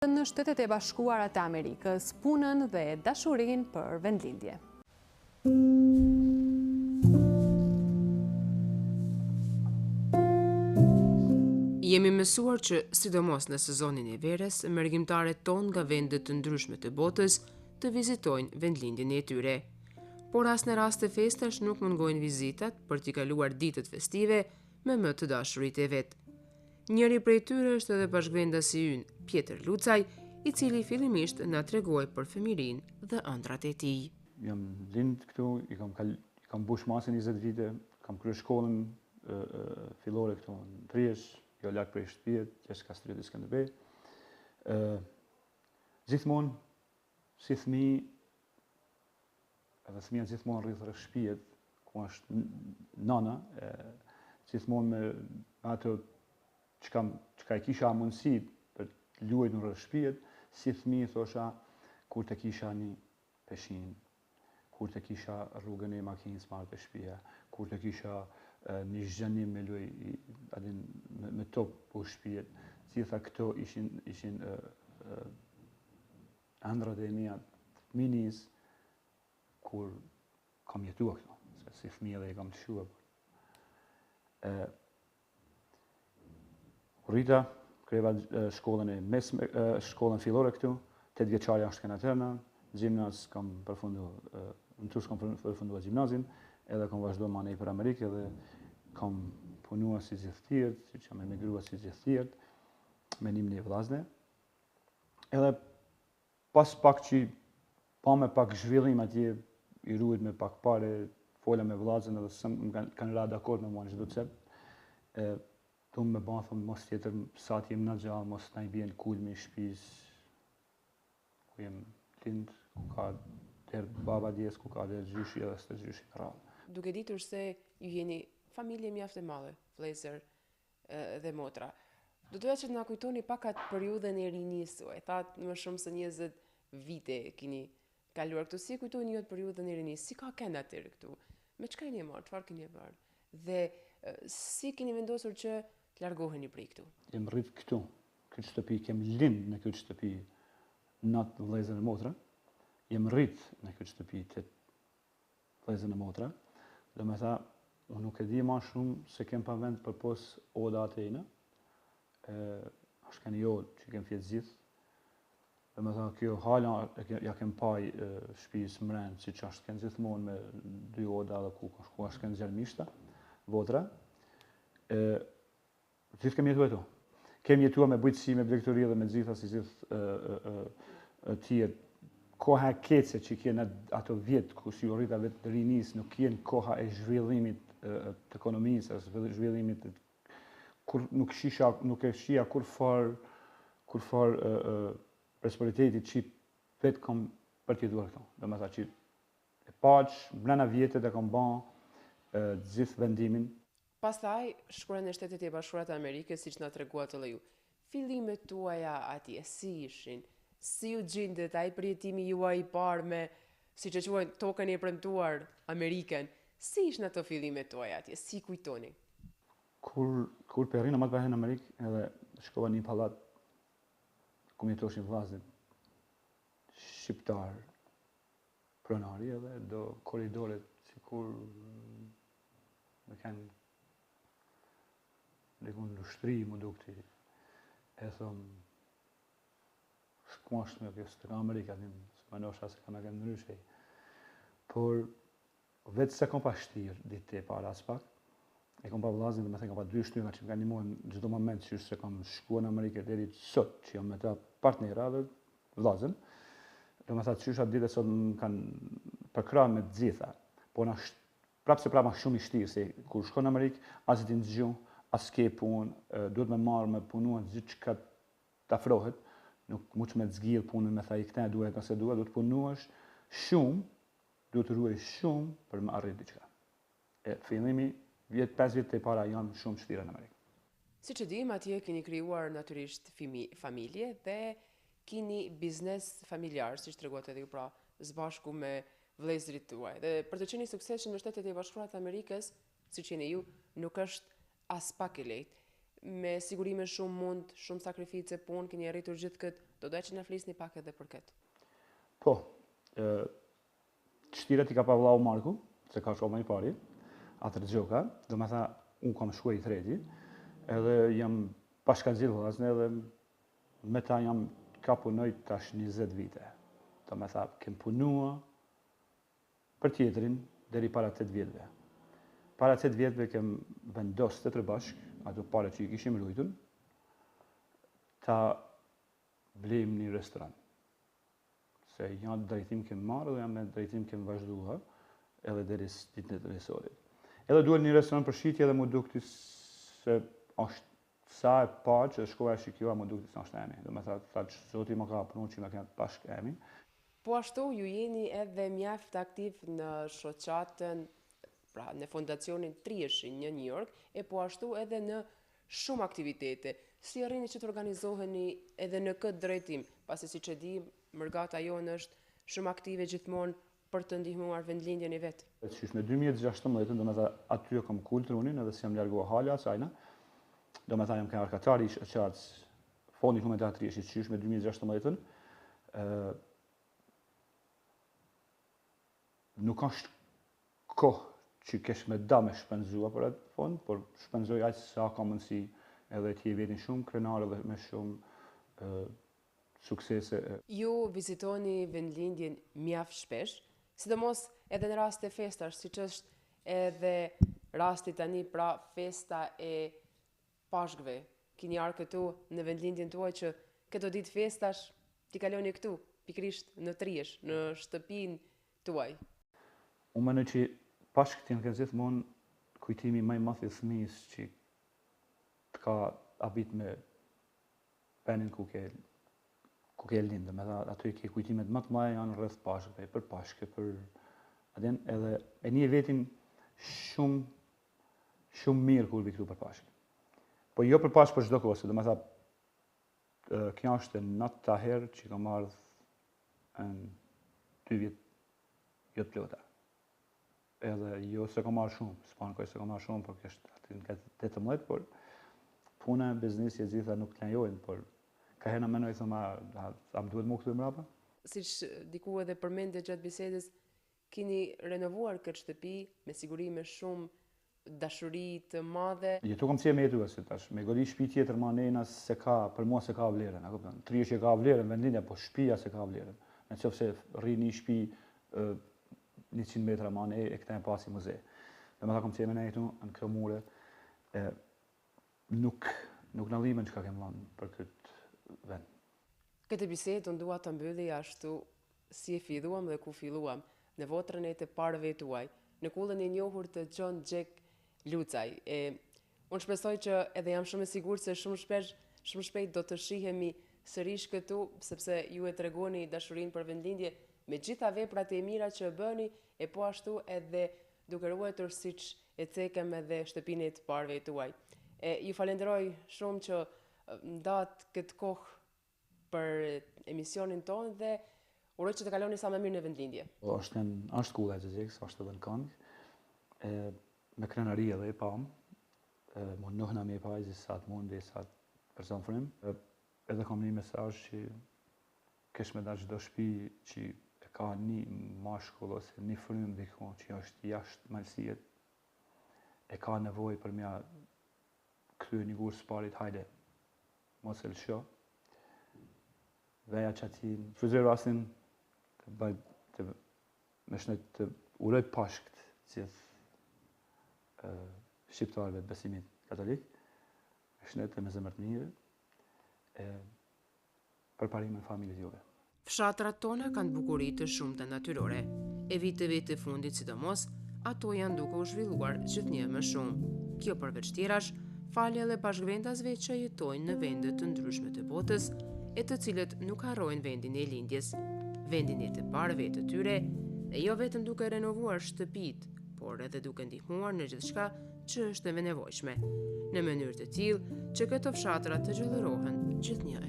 Në Shtetet e Bashkuara të Amerikës, punën dhe dashurinë për vendlindje. Jemi mësuar që, sidomos në sezonin e verës, mërgjimtarët tonë nga vendet të ndryshme të botës të vizitojnë vendlindjen e tyre. Por as në rast të festash nuk mungojnë vizitat për t'i kaluar ditët festive me më të dashurit e vet. Njëri prej tyre është edhe bashkëvendasi ynë, Pjetër Lucaj, i cili fillimisht na tregoi për fëmirinë dhe ëndrat e tij. Jam lind këtu, i kam bush masën 20 vite, kam kryer shkollën fillore këtu në Trijesh, jo larg prej shtëpisë, Gjergj Kastrioti Skënderbej. Gjithmonë si fëmijë, edhe fëmia gjithmonë rrith rreth shtëpisë, ku është nana, gjithmonë me ato çka e kisha mundësi për të luajtur rreth shtëpisë, si fëmijë thosha kur të kisha një peshin, kur të kisha rrugën e makinës marrë të shtëpia, kur të kisha një zhgjenim me luaj me top po shtëpijet. Gjitha këto ishin ëndrat e mia të minis kur kam jetuar këtu, se si fëmijë dhe e kam të shuar. Rrita, kreva shkollën shkollën fillore këtu, 8 vjeçare jashtë Kanatërna, gjimnaz kam përfunduar, në Turq kam përfunduar gjimnazin, edhe kam vazhduar më për Amerikë dhe kam punuar si gjithë tjerë, siç jam emigruar si gjithë tjerë, me nimin e vllazne. Edhe pas pak që pa me pak zhvillim atje, i ruajt me pak pare, fola me vllazën edhe kanë ra dakord me mua në çdo cep. Tu me thëmë mos tjetër sa t'jem në gjallë, mos t'na i bjen kulmi i shtëpis, ku jem lind, ku ka der baba djes, ku ka der gjyshi edhe s'te gjyshi të rallë. Duke ditur se ju jeni familje mjaft e madhe, vëllezër dhe motra, do doja që t'na kujtoni pak atë periudhën e rinisë tuaj. Thatë më shumë se 20 vite keni kaluar këtu. Si kujtoni ju atë periudhën e rinisë? Si ka qenë atëherë këtu? Me çka keni marrë? Çfarë keni bërë? Dhe si keni vendosur që të largoheni prej këtu? Jem rrit këtu, këtë shtëpi, kem lind në këtë shtëpi natë vëllezër e motra, jem rrit në këtë shtëpi të vëllezër e motra, dhe me tha, unë nuk e di ma shumë se kem pa vend për pos oda atejna, është keni jo që kem fjetë gjithë, dhe me tha, kjo hala ja kem paj shtëpis mrenë, si që është ken gjithmonë me 2 oda dhe ku është ken gjermishta, votra. Gjithë kemi jetuar këtu. Kemi jetuar me bujqësi, me blegëtori dhe me gjitha si gjithë tjerë. Koha e kece që kjenë ato vjetë, ku si u rrita vetë të rinis, nuk kjenë koha e zhvillimit të ekonomisë, zhvillimit kur nuk e shia kur farë prosperitetit që vetë kam për t'jetuar këtu. Dhe me tha që e paqë, mrena vjetët e kam ban gjithë vendimin. Pastaj shkuar në Shtetet e Bashkuara të Amerikës, siç na treguat edhe ju. Fillimet tuaja atje si ishin? Si u gjendet ai përjetimi juaj i parë me, siç e quajnë, tokën e premtuar Amerikën? Si ishin ato fillimet tuaja atje? Si kujtoni? Kur përrina më të përhen në Amerikë, edhe shkova një pallat ku më jetoshin vllazët shqiptar, pronari edhe do korridoret sikur me kanë dikun lushtri më dukti, e thëmë, s'ku ashtë me kësë të ka Amerika, s'ma nosha se ka me kënë ndryshej. Por, vetë se kom pa shtirë ditë e para as pak, e kom pa vllazën dhe me thënë kom pa 2 shtyra që më kanë ndihmuar në çdo moment që se kom shkuar në Amerikë deri sot, që jam me ta partnera dhe vllazën. Do me thënë qysha ditë sot më kanë përkrahur me të gjitha, po prapë ma shumë i shtirë, se kur shkon në Amerikë, as din zgju, as ke punë, duhet me marrë me punuar gjithë që ka të afrohet, nuk muç me të zgjidh punën me tha i këte duhet ose duhet të punuash shumë, duhet të ruaj shumë për me arrit diçka. Fillimi, 5 vjet e para jam shumë shtira në Amerikë. Siç e dim, atje keni krijuar natyrisht familje dhe keni biznes familjar, siç treguat edhe ju, pra së bashku me vëllezërit tuaj. Dhe për të qenë i suksesshëm në Shtetet e Bashkuara të Amerikës, siç jeni ju, nuk është as pak e lehtë. Me siguri me shumë mund, shumë sakrifice, punë, keni arritur gjithë këtë Do doja që na flisni pak edhe për këtë. Po, çtirat I ka pa vllau Marku, se ka shkoma I pari, atër gjoka, do me tha, unë kam shkuar I treti, edhe jam pashkallëzit vllazën edhe me ta jam ka punoj tash 20 vite. Do me tha, kem punua për tjetrin deri para 8 vjetëve. Para 8 vjetëve kem vendos të tërë bashk, ato pare që I kishim rujtun, ta blejmë një restoran. Se janë drejtim kem marrë dhe jam me drejtim kem vazhduha, edhe deri ditën e tresorit. Edhe duhet një restoran për shitje dhe mu dukti se është sa e parë që shkova e shikjova mu dukti se është emi. Do me tha që Zoti më ka punu që me kënë bashk emi. Po ashtu ju jeni edhe mjaft aktiv në shoqatën, pra në fondacionin Trieshin në New York, e po ashtu edhe në shumë aktivitete. Si arrini që të organizoheni edhe në këtë drejtim, pasi siç e di, Mërgata jonë është shumë aktive gjithmonë për të ndihmuar vendlindjen e vet. Qysh me 2016, do me tha aty kam kultrunin edhe si jam largua hala asajna. Do me tha jam ka arkatari I qartës fondi komentar Trieshit qysh me 2016, nuk është kohë që kesh me da me shpenzua për atë fond, por shpenzoj aq sa ka mundësi edhe t'je vetin shumë krenar edhe me shumë suksese. Ju vizitoni vendlindjen mjaft shpesh, sidomos edhe në raste festash, siç është edhe rasti tani pra festa e pashkëve. Keni ardhur këtu në vendlindjen tuaj që këto ditë festash t'i kaloni këtu, pikërisht në Triesh, në shtëpinë tuaj. Unë mendoj që pashkët janë gjithmonë kujtimi më I madh I fëmijës që të ka abit me penin ku ke lindë. Me tha, aty ke kujtimet më të mëdha janë rreth pashkëve, për pashkë, për adjen edhe e një vetin shumë mirë kur vi këtu për pashkë. Po jo për pashkë për çdo kohë, do me tha, kjo është natë herë që kam ardhur në 2 vjet jo të plota. Edhe jo se kam marrë shumë, s'pankoj se kam marrë shumë, por kështë aty në 18, por puna, biznesi e gjitha nuk të lejojnë, por ka herë në menoj thëma, a më duhet mu këtu mrapa? Siç diku edhe përmendë gjatë bisedës, keni renovuar këtë shtëpi me siguri me shumë dashuri të madhe. Jetu kam si e me jetu si tash, me godi shtëpi tjetër ma nena se ka, për mua se ka vlerën, a kupton? Trieshja ka vlerën, vendlindja, po shtëpia se ka vlerën. Në qoftë se rri një shtëpi 100 metra ma ne, e këta e pasi muze. Dhe me ta kom si e me ne jetu në kjo mure, nuk në dhimen që ka kem lanë për këtë vend. Këtë bisedë unë dua të mbylli ashtu si e filluam dhe ku filluam, në votrën e të parëve tuaj, në kullën e njohur të John Jack Lucaj. Unë shpresoj që edhe jam shumë e sigurt se shumë shpejt do të shihemi sërish këtu, sepse ju e tregoni dashurinë për vendlindje me gjitha veprat e mira që bëni, e po ashtu edhe duke ruajtur siç e cekëm edhe shtëpinë e të parëve tuaj. Ju falenderoj shumë që ndat këtë kohë për emisionin tonë dhe uroj që të kaloni sa më mirë në vendlindje. Është kulla e Xhexheks, është edhe në Kong. Me krenari edhe e pam, më nëhna me e pa i sa të mundi, sa të person frim. Edhe kam një mesazh që kesh me da çdo shtëpi që e ka një mashkull ose një frymë diku që është jashtë malësijet, e ka nevojë për mja kryer një gurë sparit, hajde, mos e lësho. Veja që ati në frizoj rastin të bëj me shnet të uroj pashkt gjithë shqiptarëve të besimit katolik, me shnet të me zemër të mirë, për parimin familjes juve. Fshatrat tona kanë bukuri të shumta natyrore. E viteve të fundit sidomos, ato janë duke u zhvilluar gjithnjë më shumë. Kjo përveç tjerash, falë edhe bashkëvendasve që jetojnë në vende të ndryshme të botës, e të cilët nuk harrojnë vendin e lindjes, vendin e të parëve të tyre, e jo vetëm duke renovuar shtëpit, por edhe duke ndihmuar në gjithçka që është e nevojshme, në mënyrë të tillë që këto fshatra të gjallërohen gjithnjë